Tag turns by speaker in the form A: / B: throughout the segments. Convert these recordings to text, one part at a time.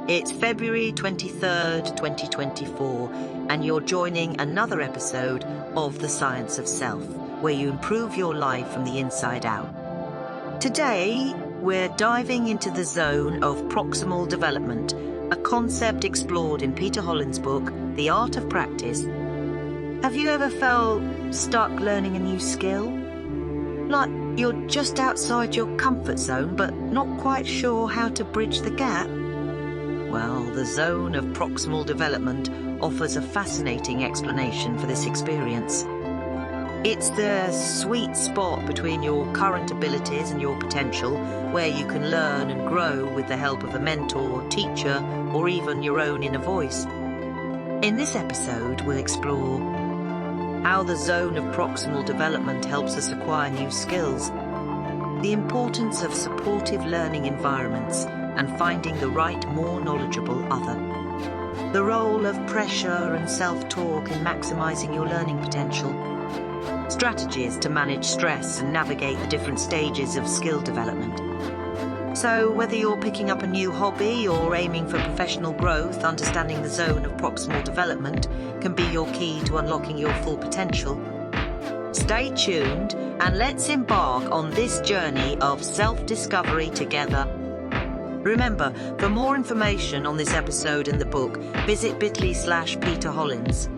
A: It's February 23rd, 2024, and you're joining another episode of The Science of Self, where you improve your life from the inside out. Today, we're diving into the zone of proximal development, a concept explored in Peter Holland's book, The Art of Practice. Have you ever felt stuck learning a new skill? Like you're just outside your comfort zone, but not quite sure how to bridge the gap? Well, the zone of proximal development offers a fascinating explanation for this experience. It's the sweet spot between your current abilities and your potential, where you can learn and grow with the help of a mentor, teacher, or even your own inner voice. In this episode, we'll explore how the zone of proximal development helps us acquire new skills, the importance of supportive learning environments, and finding the right, more knowledgeable other. The role of pressure and self-talk in maximizing your learning potential. Strategies to manage stress and navigate the different stages of skill development. So whether you're picking up a new hobby or aiming for professional growth, understanding the zone of proximal development can be your key to unlocking your full potential. Stay tuned and let's embark on this journey of self-discovery together. Remember, for more information on this episode and the book, visit bit.ly/Peter Hollins.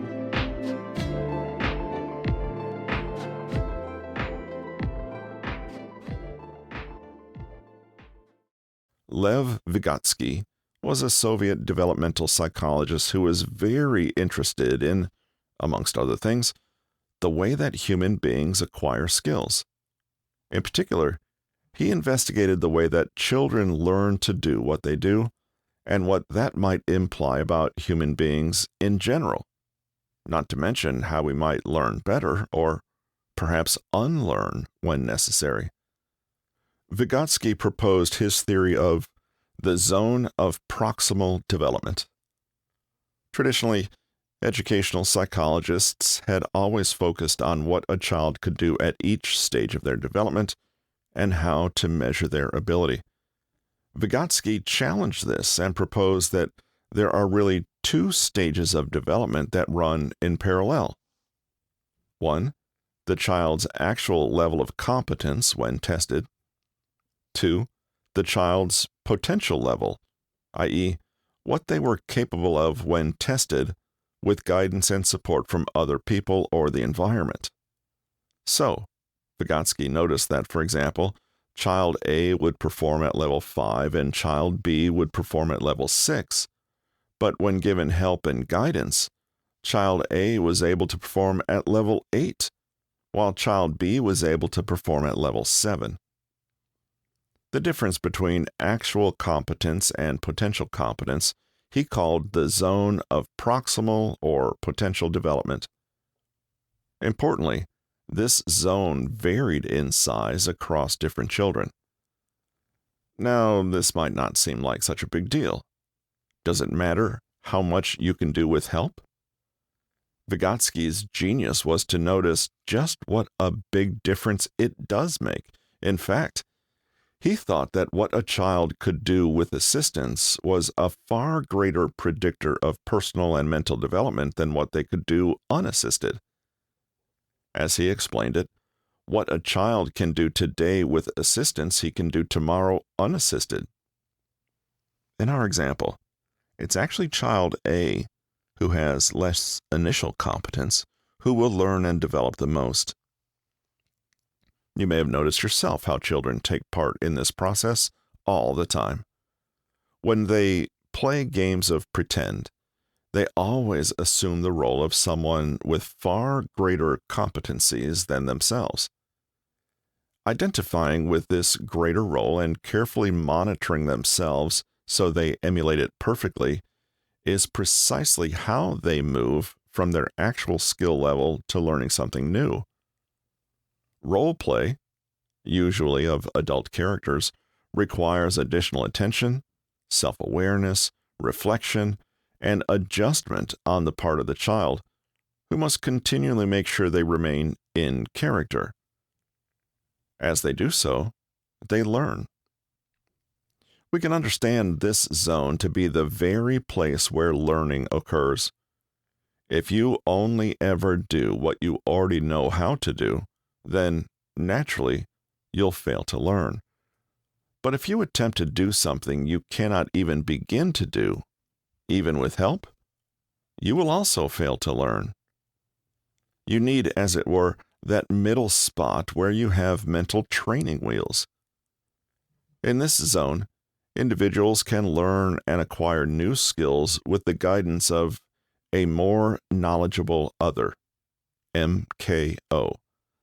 B: Lev Vygotsky was a Soviet developmental psychologist who was very interested in, amongst other things, the way that human beings acquire skills. In particular, he investigated the way that children learn to do what they do and what that might imply about human beings in general, not to mention how we might learn better or perhaps unlearn when necessary. Vygotsky proposed his theory of the zone of proximal development. Traditionally, educational psychologists had always focused on what a child could do at each stage of their development and how to measure their ability. Vygotsky challenged this and proposed that there are really two stages of development that run in parallel. One, the child's actual level of competence when tested. Two, the child's potential level, i.e., what they were capable of when tested with guidance and support from other people or the environment. So, Vygotsky noticed that, for example, child A would perform at level 5 and child B would perform at level 6, but when given help and guidance, child A was able to perform at level 8, while child B was able to perform at level 7. The difference between actual competence and potential competence he called the zone of proximal or potential development. Importantly, this zone varied in size across different children. Now, this might not seem like such a big deal. Does it matter how much you can do with help? Vygotsky's genius was to notice just what a big difference it does make. In fact, he thought that what a child could do with assistance was a far greater predictor of personal and mental development than what they could do unassisted. As he explained it, what a child can do today with assistance, he can do tomorrow unassisted. In our example, it's actually child A, who has less initial competence, who will learn and develop the most. You may have noticed yourself how children take part in this process all the time. When they play games of pretend, they always assume the role of someone with far greater competencies than themselves. Identifying with this greater role and carefully monitoring themselves so they emulate it perfectly is precisely how they move from their actual skill level to learning something new. Role play, usually of adult characters, requires additional attention, self-awareness, reflection, and adjustment on the part of the child, who must continually make sure they remain in character. As they do so, they learn. We can understand this zone to be the very place where learning occurs. If you only ever do what you already know how to do, then naturally you'll fail to learn. But if you attempt to do something you cannot even begin to do, even with help, you will also fail to learn. You need, as it were, that middle spot where you have mental training wheels. In this zone, individuals can learn and acquire new skills with the guidance of a more knowledgeable other, MKO,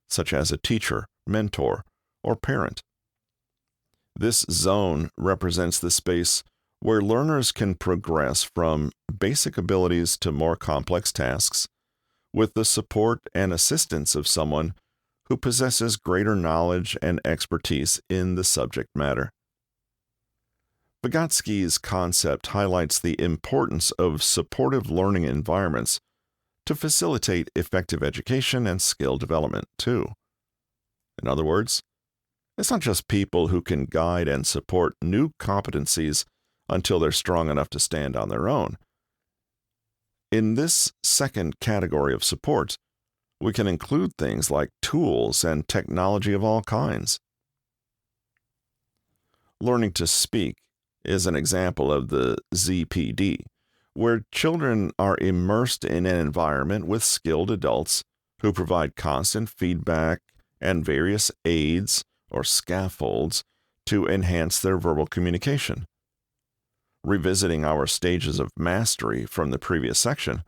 B: such as a teacher, mentor, or parent. This zone represents the space where learners can progress from basic abilities to more complex tasks with the support and assistance of someone who possesses greater knowledge and expertise in the subject matter. Vygotsky's concept highlights the importance of supportive learning environments to facilitate effective education and skill development, too. In other words, it's not just people who can guide and support new competencies until they're strong enough to stand on their own. In this second category of support, we can include things like tools and technology of all kinds. Learning to speak is an example of the ZPD, where children are immersed in an environment with skilled adults who provide constant feedback and various aids or scaffolds to enhance their verbal communication. Revisiting our stages of mastery from the previous section,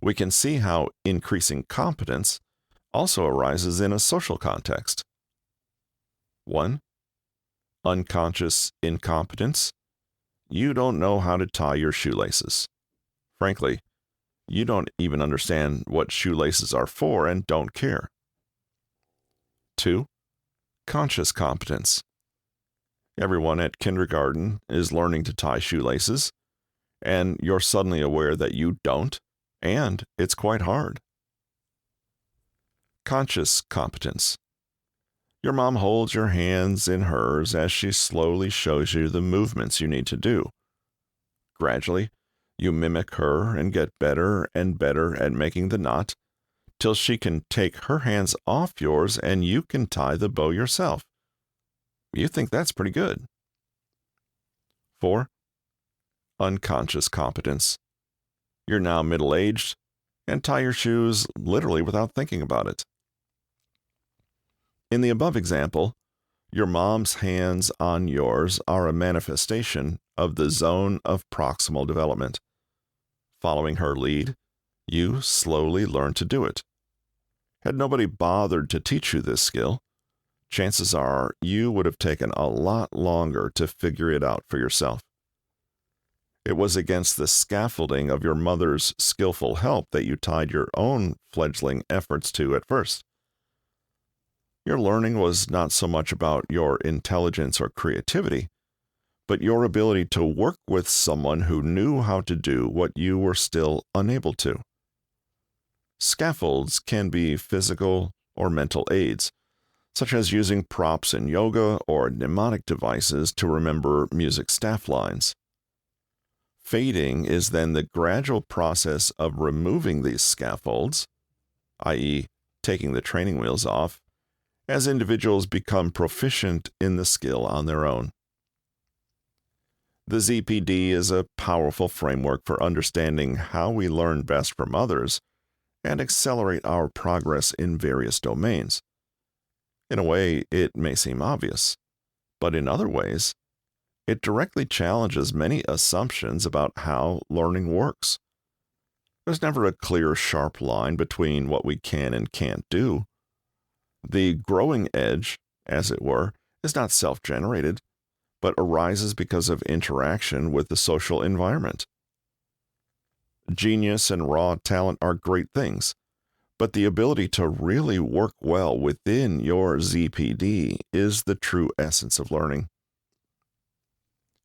B: we can see how increasing competence also arises in a social context. 1. Unconscious incompetence. You don't know how to tie your shoelaces. Frankly, you don't even understand what shoelaces are for and don't care. 2. Conscious competence. Everyone at kindergarten is learning to tie shoelaces, and you're suddenly aware that you don't, and it's quite hard. Conscious competence. Your mom holds your hands in hers as she slowly shows you the movements you need to do. Gradually, you mimic her and get better and better at making the knot, till she can take her hands off yours and you can tie the bow yourself. You think that's pretty good. 4. Unconscious competence. You're now middle-aged and tie your shoes literally without thinking about it. In the above example, your mom's hands on yours are a manifestation of the zone of proximal development. Following her lead, you slowly learn to do it. Had nobody bothered to teach you this skill, chances are you would have taken a lot longer to figure it out for yourself. It was against the scaffolding of your mother's skillful help that you tied your own fledgling efforts to at first. Your learning was not so much about your intelligence or creativity, but your ability to work with someone who knew how to do what you were still unable to. Scaffolds can be physical or mental aids, such as using props in yoga or mnemonic devices to remember music staff lines. Fading is then the gradual process of removing these scaffolds, i.e., taking the training wheels off, as individuals become proficient in the skill on their own. The ZPD is a powerful framework for understanding how we learn best from others and accelerate our progress in various domains. In a way, it may seem obvious, but in other ways, it directly challenges many assumptions about how learning works. There's never a clear, sharp line between what we can and can't do. The growing edge, as it were, is not self-generated, but arises because of interaction with the social environment. Genius and raw talent are great things, but the ability to really work well within your ZPD is the true essence of learning.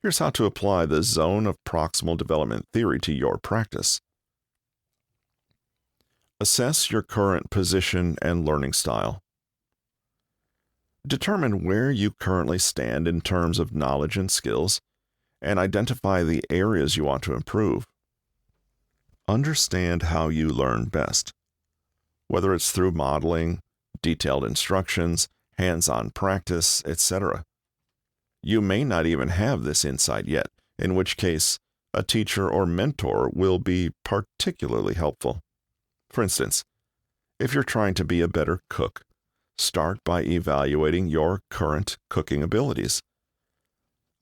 B: Here's how to apply the zone of proximal development theory to your practice. Assess your current position and learning style. Determine where you currently stand in terms of knowledge and skills, and identify the areas you want to improve. Understand how you learn best, whether it's through modeling, detailed instructions, hands-on practice, etc. You may not even have this insight yet, in which case a teacher or mentor will be particularly helpful. For instance, if you're trying to be a better cook, start by evaluating your current cooking abilities.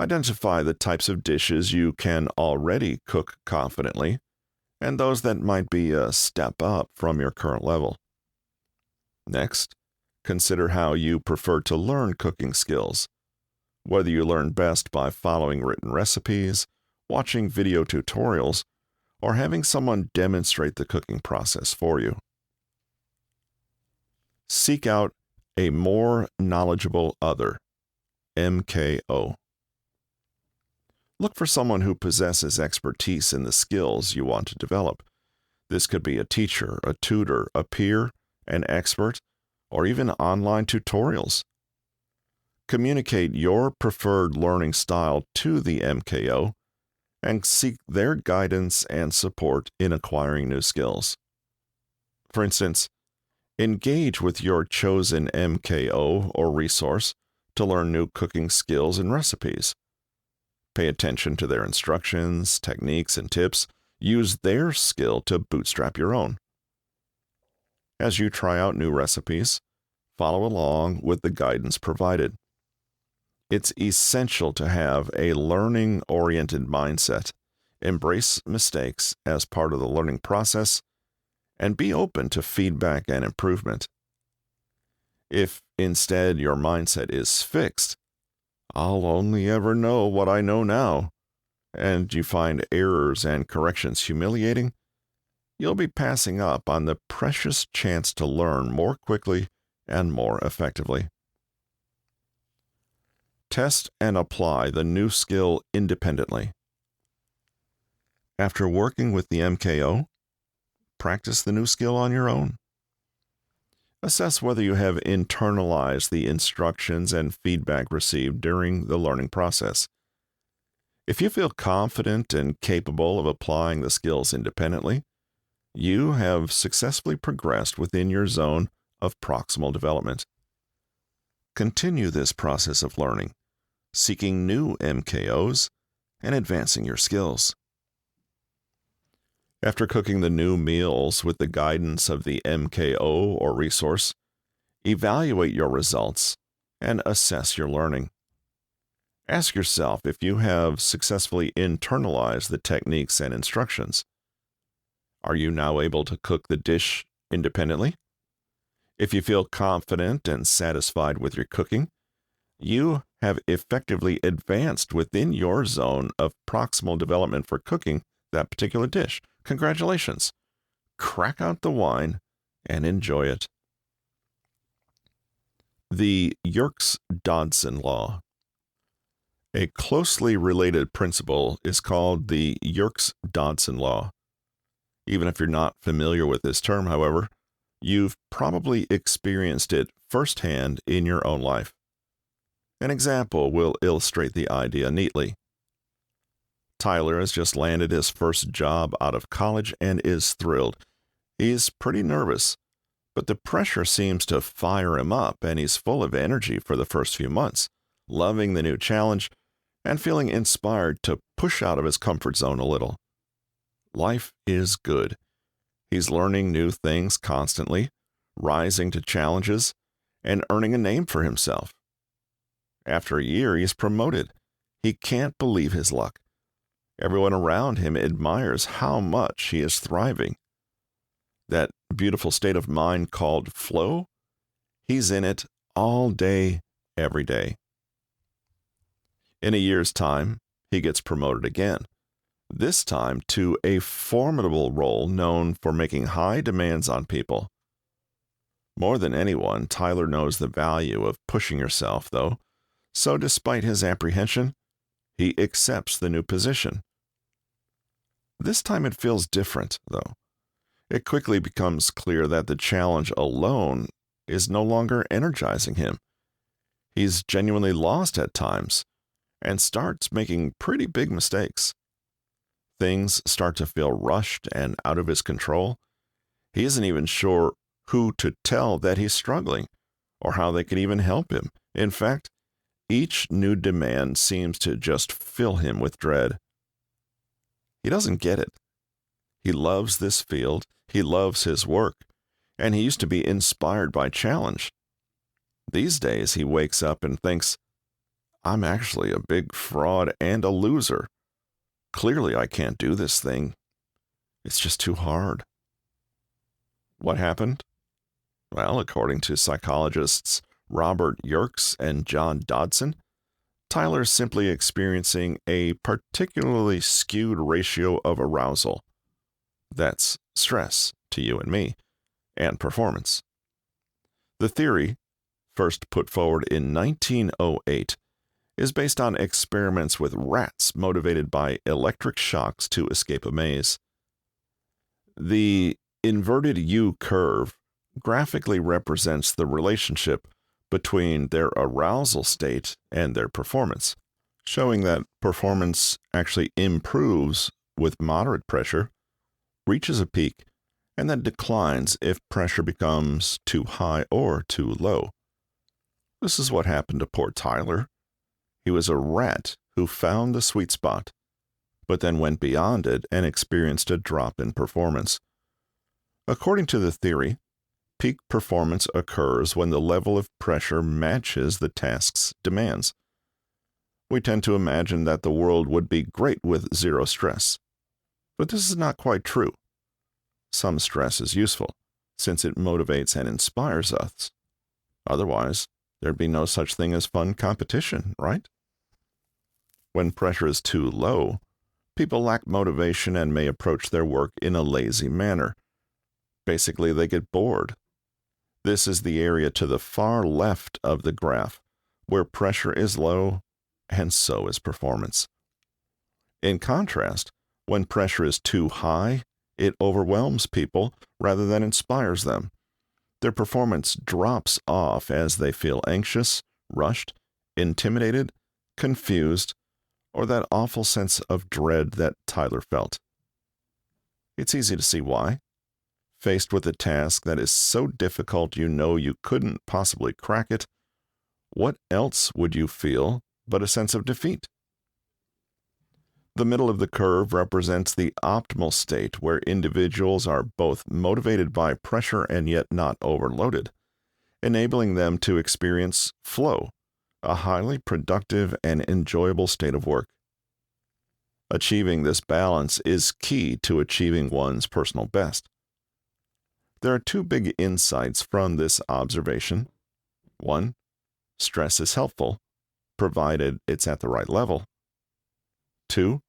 B: Identify the types of dishes you can already cook confidently and those that might be a step up from your current level. Next, consider how you prefer to learn cooking skills, whether you learn best by following written recipes, watching video tutorials, or having someone demonstrate the cooking process for you. Seek out a more knowledgeable other, MKO. Look for someone who possesses expertise in the skills you want to develop. This could be a teacher, a tutor, a peer, an expert, or even online tutorials. Communicate your preferred learning style to the MKO and seek their guidance and support in acquiring new skills. For instance, engage with your chosen MKO or resource to learn new cooking skills and recipes. Pay attention to their instructions, techniques, and tips. Use their skill to bootstrap your own. As you try out new recipes, follow along with the guidance provided. It's essential to have a learning-oriented mindset, embrace mistakes as part of the learning process, and be open to feedback and improvement. If instead your mindset is fixed, I'll only ever know what I know now, and you find errors and corrections humiliating, you'll be passing up on the precious chance to learn more quickly and more effectively. Test and apply the new skill independently. After working with the MKO, practice the new skill on your own. Assess whether you have internalized the instructions and feedback received during the learning process. If you feel confident and capable of applying the skills independently, you have successfully progressed within your zone of proximal development. Continue this process of learning, seeking new MKOs and advancing your skills. After cooking the new meals with the guidance of the MKO or resource, evaluate your results and assess your learning. Ask yourself if you have successfully internalized the techniques and instructions. Are you now able to cook the dish independently? If you feel confident and satisfied with your cooking, you have effectively advanced within your zone of proximal development for cooking that particular dish. Congratulations. Crack out the wine and enjoy it. The Yerkes-Dodson Law. A closely related principle is called the Yerkes-Dodson Law. Even if you're not familiar with this term, however, you've probably experienced it firsthand in your own life. An example will illustrate the idea neatly. Tyler has just landed his first job out of college and is thrilled. He's pretty nervous, but the pressure seems to fire him up and he's full of energy for the first few months, loving the new challenge and feeling inspired to push out of his comfort zone a little. Life is good. He's learning new things constantly, rising to challenges, and earning a name for himself. After a year, he's promoted. He can't believe his luck. Everyone around him admires how much he is thriving. That beautiful state of mind called flow, he's in it all day, every day. In a year's time, he gets promoted again, this time to a formidable role known for making high demands on people. More than anyone, Tyler knows the value of pushing yourself, though, so despite his apprehension, he accepts the new position. This time it feels different, though. It quickly becomes clear that the challenge alone is no longer energizing him. He's genuinely lost at times, and starts making pretty big mistakes. Things start to feel rushed and out of his control. He isn't even sure who to tell that he's struggling or how they can even help him. In fact, each new demand seems to just fill him with dread. He doesn't get it. He loves this field, he loves his work, and he used to be inspired by challenge. These days, he wakes up and thinks, I'm actually a big fraud and a loser. Clearly, I can't do this thing. It's just too hard. What happened? Well, according to psychologists Robert Yerkes and John Dodson, Tyler's simply experiencing a particularly skewed ratio of arousal. That's stress to you and me, and performance. The theory, first put forward in 1908, is based on experiments with rats motivated by electric shocks to escape a maze. The inverted U curve graphically represents the relationship between their arousal state and their performance, showing that performance actually improves with moderate pressure, reaches a peak, and then declines if pressure becomes too high or too low. This is what happened to poor Tyler. He was a rat who found the sweet spot, but then went beyond it and experienced a drop in performance. According to the theory, peak performance occurs when the level of pressure matches the task's demands. We tend to imagine that the world would be great with zero stress, but this is not quite true. Some stress is useful, since it motivates and inspires us. Otherwise, there'd be no such thing as fun competition, right? When pressure is too low, people lack motivation and may approach their work in a lazy manner. Basically, they get bored. This is the area to the far left of the graph, where pressure is low, and so is performance. In contrast, when pressure is too high, it overwhelms people rather than inspires them. Their performance drops off as they feel anxious, rushed, intimidated, confused, or that awful sense of dread that Tyler felt. It's easy to see why. Faced with a task that is so difficult you know you couldn't possibly crack it, what else would you feel but a sense of defeat? The middle of the curve represents the optimal state where individuals are both motivated by pressure and yet not overloaded, enabling them to experience flow, a highly productive and enjoyable state of work. Achieving this balance is key to achieving one's personal best. There are two big insights from this observation. One, stress is helpful, provided it's at the right level. Two,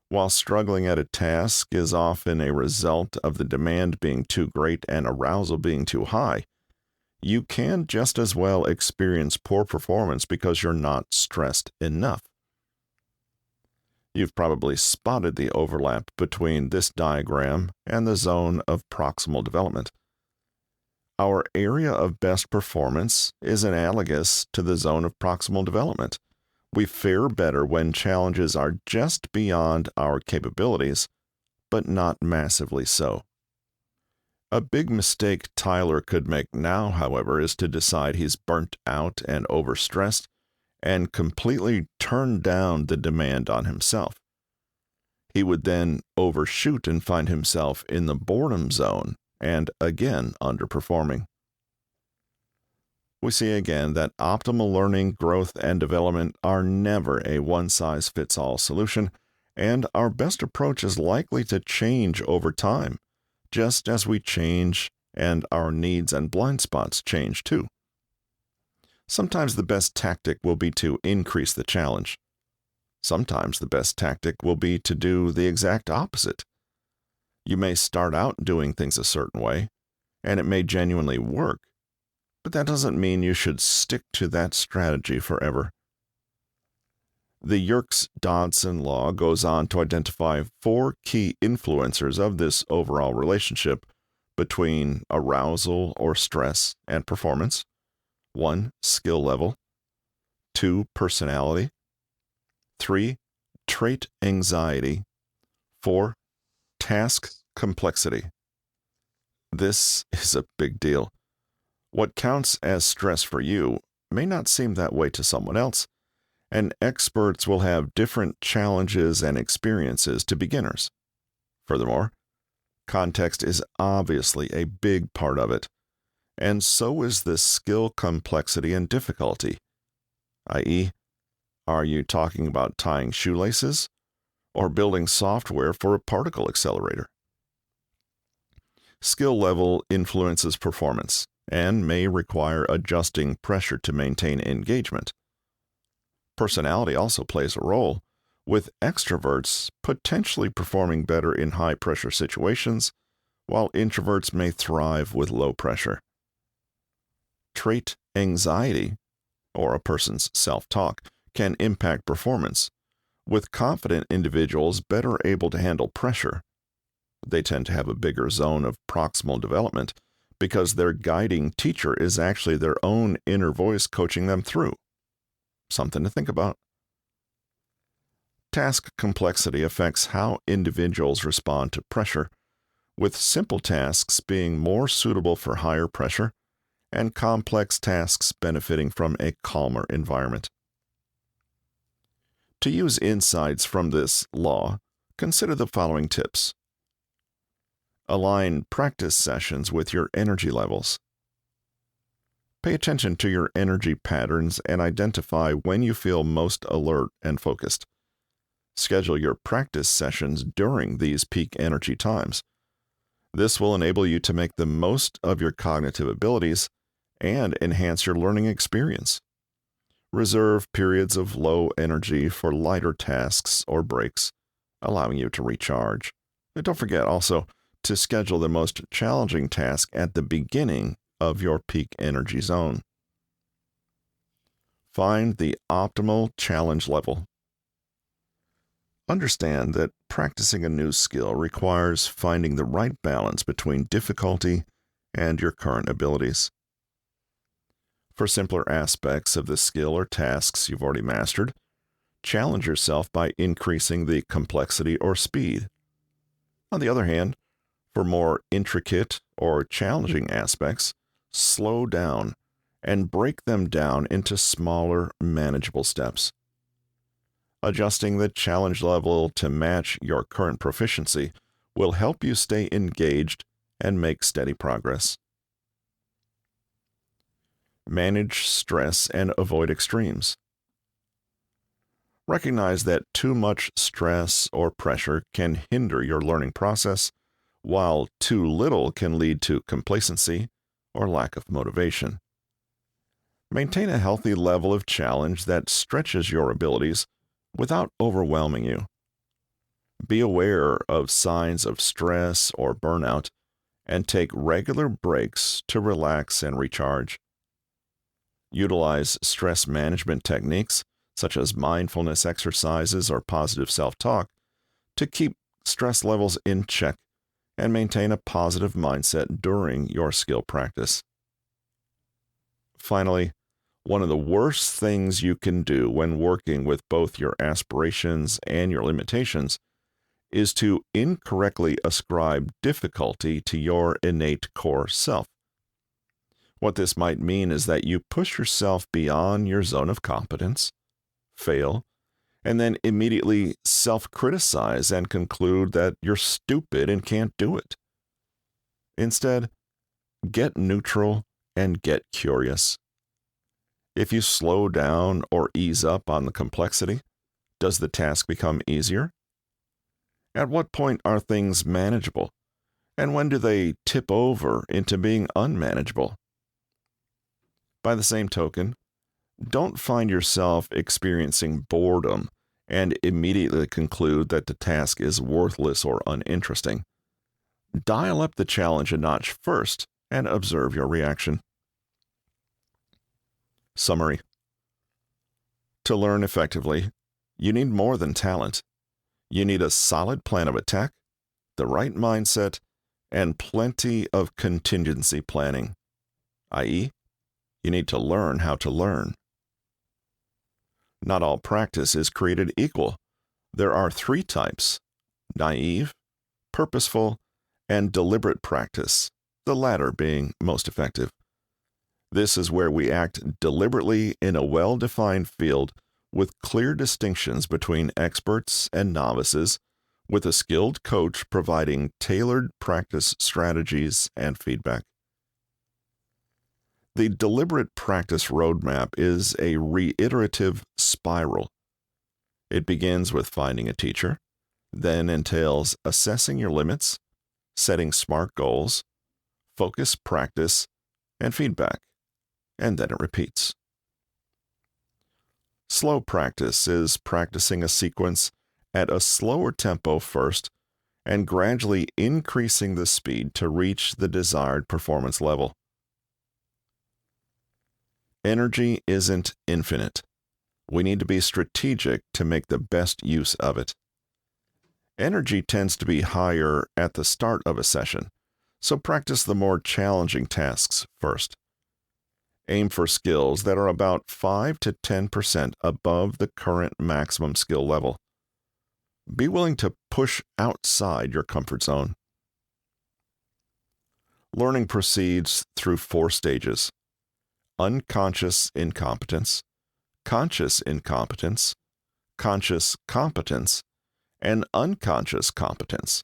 B: while struggling at a task is often a result of the demand being too great and arousal being too high, you can just as well experience poor performance because you're not stressed enough. You've probably spotted the overlap between this diagram and the zone of proximal development. Our area of best performance is analogous to the zone of proximal development. We fare better when challenges are just beyond our capabilities, but not massively so. A big mistake Tyler could make now, however, is to decide he's burnt out and overstressed and completely turn down the demand on himself. He would then overshoot and find himself in the boredom zone and again underperforming. We see again that optimal learning, growth, and development are never a one-size-fits-all solution, and our best approach is likely to change over time, just as we change and our needs and blind spots change too. Sometimes the best tactic will be to increase the challenge. Sometimes the best tactic will be to do the exact opposite. You may start out doing things a certain way, and it may genuinely work, but that doesn't mean you should stick to that strategy forever. The Yerkes-Dodson Law goes on to identify 4 key influencers of this overall relationship between arousal or stress and performance. 1, skill level. 2, personality. 3. Trait anxiety. 4. Task complexity. This is a big deal. What counts as stress for you may not seem that way to someone else, and experts will have different challenges and experiences to beginners. Furthermore, context is obviously a big part of it, and so is the skill complexity and difficulty, i.e., are you talking about tying shoelaces or building software for a particle accelerator? Skill level influences performance and may require adjusting pressure to maintain engagement. Personality also plays a role, with extroverts potentially performing better in high-pressure situations, while introverts may thrive with low pressure. Trait anxiety, or a person's self-talk, can impact performance, with confident individuals better able to handle pressure. They tend to have a bigger zone of proximal development because their guiding teacher is actually their own inner voice coaching them through. Something to think about. Task complexity affects how individuals respond to pressure, with simple tasks being more suitable for higher pressure and complex tasks benefiting from a calmer environment. To use insights from this law, consider the following tips. Align practice sessions with your energy levels. Pay attention to your energy patterns and identify when you feel most alert and focused. Schedule your practice sessions during these peak energy times. This will enable you to make the most of your cognitive abilities and enhance your learning experience. Reserve periods of low energy for lighter tasks or breaks, allowing you to recharge. And don't forget also to schedule the most challenging task at the beginning of your peak energy zone. Find the optimal challenge level. Understand that practicing a new skill requires finding the right balance between difficulty and your current abilities. For simpler aspects of the skill or tasks you've already mastered, challenge yourself by increasing the complexity or speed. On the other hand, for more intricate or challenging aspects, slow down and break them down into smaller, manageable steps. Adjusting the challenge level to match your current proficiency will help you stay engaged and make steady progress. Manage stress and avoid extremes. Recognize that too much stress or pressure can hinder your learning process, while too little can lead to complacency or lack of motivation. Maintain a healthy level of challenge that stretches your abilities without overwhelming you. Be aware of signs of stress or burnout and take regular breaks to relax and recharge. Utilize stress management techniques such as mindfulness exercises or positive self-talk to keep stress levels in check and maintain a positive mindset during your skill practice. Finally, one of the worst things you can do when working with both your aspirations and your limitations is to incorrectly ascribe difficulty to your innate core self. What this might mean is that you push yourself beyond your zone of competence, fail, and then immediately self-criticize and conclude that you're stupid and can't do it. Instead, get neutral and get curious. If you slow down or ease up on the complexity, does the task become easier? At what point are things manageable? And when do they tip over into being unmanageable? By the same token, don't find yourself experiencing boredom and immediately conclude that the task is worthless or uninteresting. Dial up the challenge a notch first and observe your reaction. Summary. To learn effectively, you need more than talent. You need a solid plan of attack, the right mindset, and plenty of contingency planning, i.e., you need to learn how to learn. Not all practice is created equal. There are 3 types: naive, purposeful, and deliberate practice, the latter being most effective. This is where we act deliberately in a well-defined field with clear distinctions between experts and novices, with a skilled coach providing tailored practice strategies and feedback. The deliberate practice roadmap is a reiterative spiral. It begins with finding a teacher, then entails assessing your limits, setting SMART goals, focus practice, and feedback, and then it repeats. Slow practice is practicing a sequence at a slower tempo first and gradually increasing the speed to reach the desired performance level. Energy isn't infinite. We need to be strategic to make the best use of it. Energy tends to be higher at the start of a session, so practice the more challenging tasks first. Aim for skills that are about 5 to 10% above the current maximum skill level. Be willing to push outside your comfort zone. Learning proceeds through 4 stages: unconscious incompetence, conscious incompetence, conscious competence, and unconscious competence.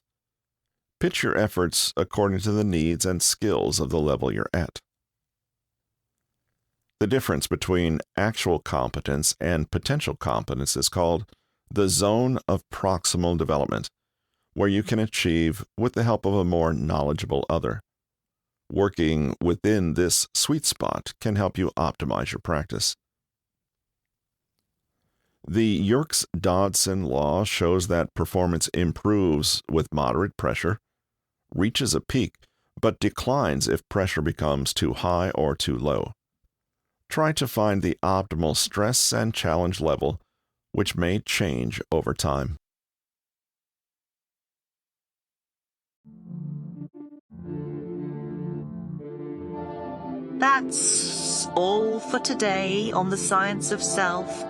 B: Pitch your efforts according to the needs and skills of the level you're at. The difference between actual competence and potential competence is called the zone of proximal development, where you can achieve with the help of a more knowledgeable other. Working within this sweet spot can help you optimize your practice. The Yerkes-Dodson Law shows that performance improves with moderate pressure, reaches a peak, but declines if pressure becomes too high or too low. Try to find the optimal stress and challenge level, which may change over time.
A: That's all for today on the Science of Self.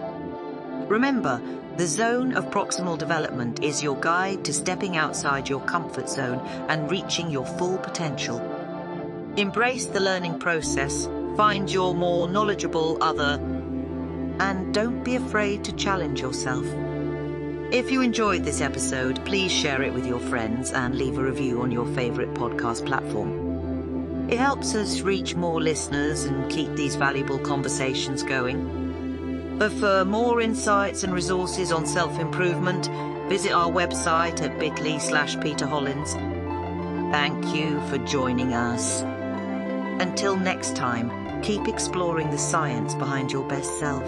A: Remember, the zone of proximal development is your guide to stepping outside your comfort zone and reaching your full potential. Embrace the learning process, find your more knowledgeable other, and don't be afraid to challenge yourself. If you enjoyed this episode, please share it with your friends and leave a review on your favorite podcast platform. It helps us reach more listeners and keep these valuable conversations going. But for more insights and resources on self-improvement, visit our website at bit.ly/Peter Hollins. Thank you for joining us. Until next time, keep exploring the science behind your best self.